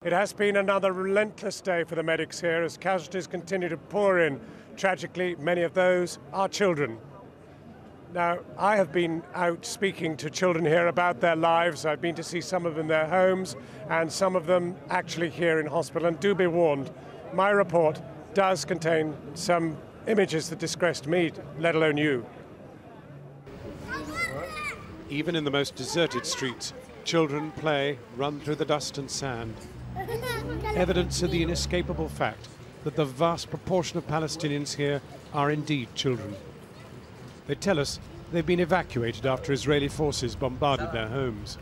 It has been another relentless day for the medics here as casualties continue to pour in. Tragically, many of those are children. Now, I have been out speaking to children here about their lives. I've been to see some of them in their homes and some of them actually here in hospital. And do be warned, my report does contain some images that disgraced me, let alone you. Even in the most deserted streets, children play, run through the dust and sand. Evidence of the inescapable fact that the vast proportion of Palestinians here are indeed children. They tell us they've been evacuated after Israeli forces bombarded their homes.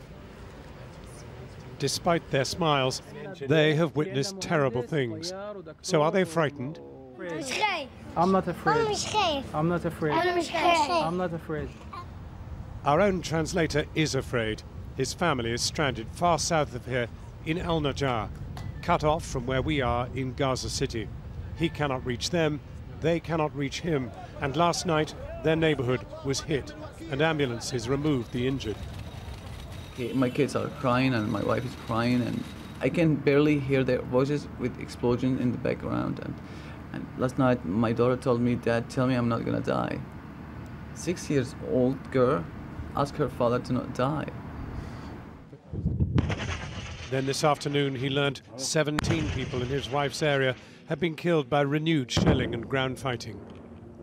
Despite their smiles, they have witnessed terrible things. So are they frightened? I'm not afraid. I'm not afraid. I'm not afraid. Our own translator is afraid. His family is stranded far south of here in Al Najjar, cut off from where we are in Gaza City. He cannot reach them, they cannot reach him, and last night their neighborhood was hit and ambulances removed the injured. My kids are crying and my wife is crying and I can barely hear their voices with explosion in the background. And last night my daughter told me, "Dad, tell me I'm not gonna die." 6 years old girl asked her father to not die. Then this afternoon he learned 17 people in his wife's area had been killed by renewed shelling and ground fighting.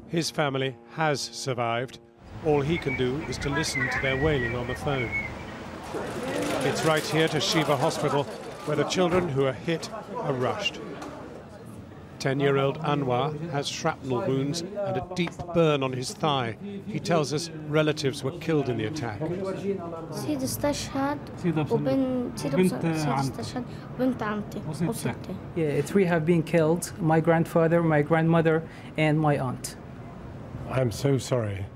His family has survived. All he can do is to listen to their wailing on the phone. It's right here to Shiva Hospital where the children who are hit are rushed. 10-year-old Anwar has shrapnel wounds and a deep burn on his thigh. He tells us relatives were killed in the attack. Yeah, 3 have been killed. My grandfather, my grandmother, and my aunt. I'm so sorry.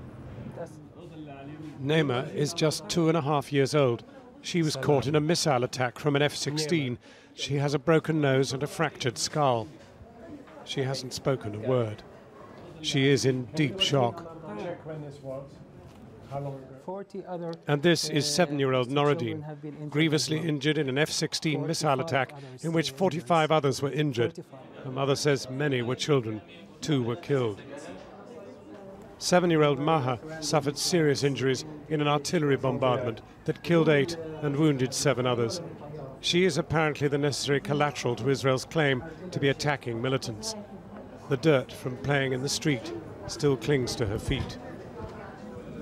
Naima is just 2.5 years old. She was caught in a missile attack from an F-16. She has a broken nose and a fractured skull. She hasn't spoken a word. She is in deep shock. And this is 7-year-old Noradine, grievously injured in an F-16 missile attack in which 45 others were injured. Her mother says many were children. 2 were killed. 7-year-old Maha suffered serious injuries in an artillery bombardment that killed 8 and wounded 7 others. She is apparently the necessary collateral to Israel's claim to be attacking militants. The dirt from playing in the street still clings to her feet.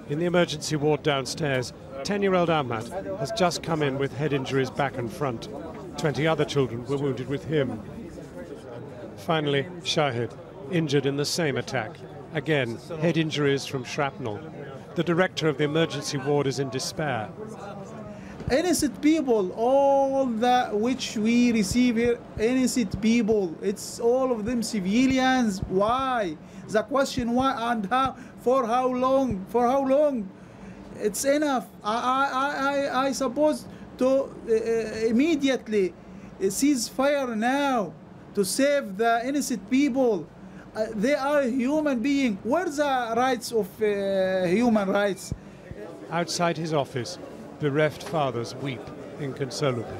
In the emergency ward downstairs, 10-year-old Ahmad has just come in with head injuries back and front. 20 other children were wounded with him. Finally, Shahid, injured in the same attack. Again, head injuries from shrapnel. The director of the emergency ward is in despair. Innocent people, all that which we receive here, innocent people, it's all of them civilians. Why? The question why and how, for how long, It's enough. I suppose to immediately cease fire now to save the innocent people. They are human beings. Where's the rights of human rights? Outside his office, bereft fathers weep inconsolably.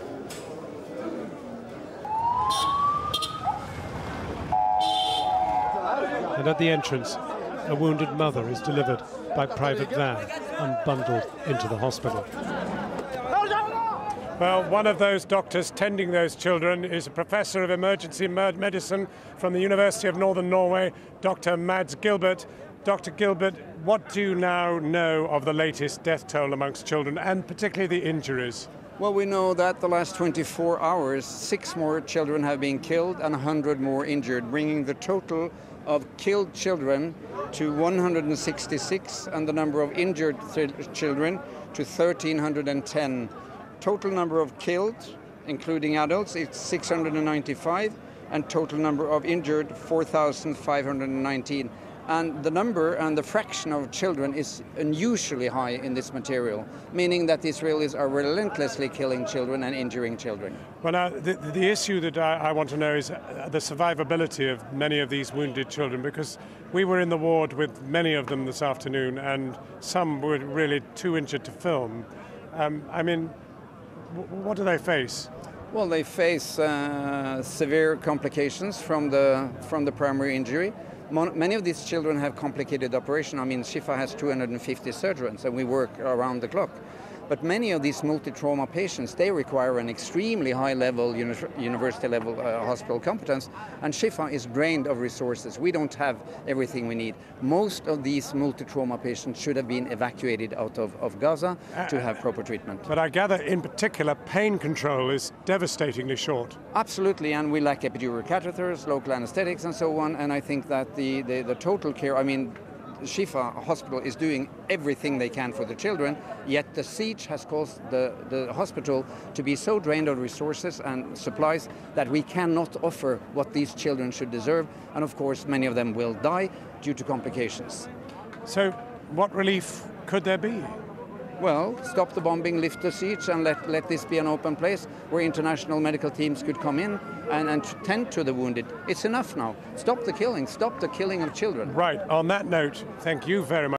And at the entrance, a wounded mother is delivered by private van and bundled into the hospital. Well, one of those doctors tending those children is a professor of emergency medicine from the University of Northern Norway, Dr. Mads Gilbert. Dr. Gilbert, what do you now know of the latest death toll amongst children, and particularly the injuries? Well, we know that the last 24 hours, 6 more children have been killed and 100 more injured, bringing the total of killed children to 166 and the number of injured children to 1,310. Total number of killed, including adults, it's 695, and total number of injured, 4,519. And the number and the fraction of children is unusually high in this material, meaning that the Israelis are relentlessly killing children and injuring children. Well, now, the issue that I want to know is the survivability of many of these wounded children, because we were in the ward with many of them this afternoon, and some were really too injured to film. I mean, what do they face? Well, they face severe complications from the primary injury. Many of these children have complicated operation. I mean, Shifa has 250 surgeons, and we work around the clock. But many of these multi-trauma patients, they require an extremely high-level, university-level hospital competence, and Shifa is drained of resources. We don't have everything we need. Most of these multi-trauma patients should have been evacuated out of Gaza to have proper treatment. But I gather, in particular, pain control is devastatingly short. Absolutely, and we lack epidural catheters, local anesthetics, and so on, and I think that the total care, I mean, Shifa Hospital is doing everything they can for the children, yet the siege has caused the hospital to be so drained of resources and supplies that we cannot offer what these children should deserve, and of course many of them will die due to complications. So what relief could there be? Well, stop the bombing, lift the siege, and let this be an open place where international medical teams could come in and tend to the wounded. It's enough now. Stop the killing of children. Right, on that note, thank you very much.